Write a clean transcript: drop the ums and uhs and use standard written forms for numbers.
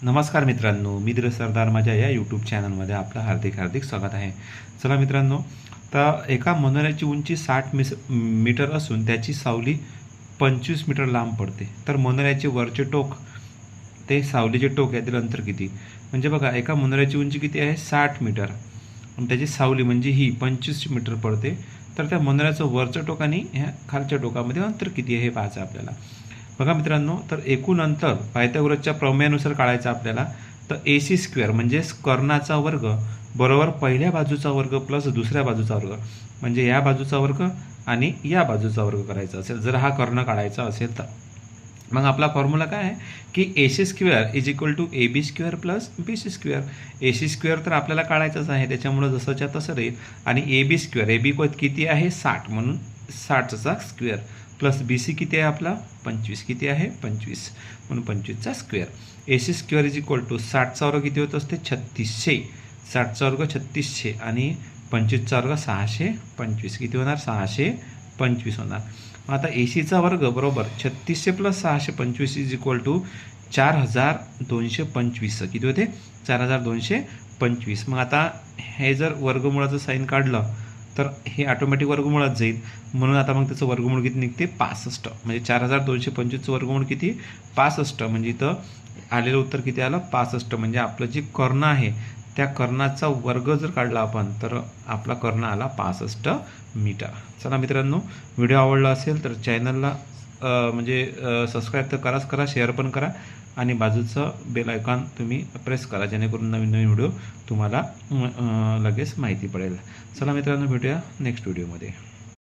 नमस्कार मित्रांनो, मी धीरज सरदार माझ्या या यूट्यूब चॅनलमध्ये आपलं हार्दिक स्वागत आहे. चला मित्रांनो, तर एका मनोऱ्याची उंची 60 मीटर असून त्याची सावली 25 मीटर लांब पडते. तर मनोऱ्याचे वरचे टोक ते सावलीचे टोक यातील अंतर किती? म्हणजे बघा, एका मनोऱ्याची उंची किती आहे? 60 मीटर आणि त्याची सावली म्हणजे ही 25 मीटर पडते. तर त्या मनोऱ्याचं वरचं टोक आणि ह्या खालच्या टोकामध्ये अंतर किती आहे हे पाहायचं आपल्याला. बघा मित्रांनो, तर एकूण अंतर पायथागोरसच्या प्रमेयानुसार काढायचं आपल्याला. तर AC स्क्वेअर म्हणजेच कर्णाचा वर्ग बरोबर पहिल्या बाजूचा वर्ग प्लस दुसऱ्या बाजूचा वर्ग, म्हणजे या बाजूचा वर्ग आणि या बाजूचा वर्ग करायचा असेल, जर हा कर्ण काढायचा असेल तर मग आपला फॉर्म्युला काय आहे की AC square is equal to AB square plus BC square. AC square तर आपल्याला काढायचंच आहे, त्याच्यामुळे जसंच्या तसं राहील. आणि AB स्क्वेअर, AB किती आहे? 60, म्हणून 60चा स्क्वेअर प्लस BC किती आहे आपला? 25. किती आहे? 25, म्हणून 25चा square. AC square is equal to 60चा वर्ग किती होत असते? 3600. 60चा वर्ग 3600 आणि 25चा वर्ग 625. किती होणार? 625 होणार. मग आता ACचा वर्ग बरोबर 3600 प्लस 625 इज इक्वल टू 4225. किती होते? 4225. मग आता हे जर वर्गमुळाचं साईन काढलं तर हे ऑटोमॅटिक वर्गमुळात जाईल, म्हणून आता मग त्याचं वर्गमूळ किती निघते? 65. म्हणजे 4225चं वर्गमूळ किती? 65. म्हणजे इथं आलेलं उत्तर किती आलं? 65. म्हणजे आपलं जे कर्ण आहे त्या कर्णाचा वर्ग जर काढला आपण तर आपला कर्ण आला 65 मीटर. चला मित्रांनो, व्हिडिओ आवडला असेल तर चॅनलला सबस्क्राईब तर करा, शेअर पण करा आणि बाजूचं बेल आयकॉन तुम्ही प्रेस करा, जेणेकरून नवीन व्हिडिओ तुम्हाला लगेच माहिती पडेल. चला मित्रांनो, भेटूया नेक्स्ट व्हिडिओमध्ये.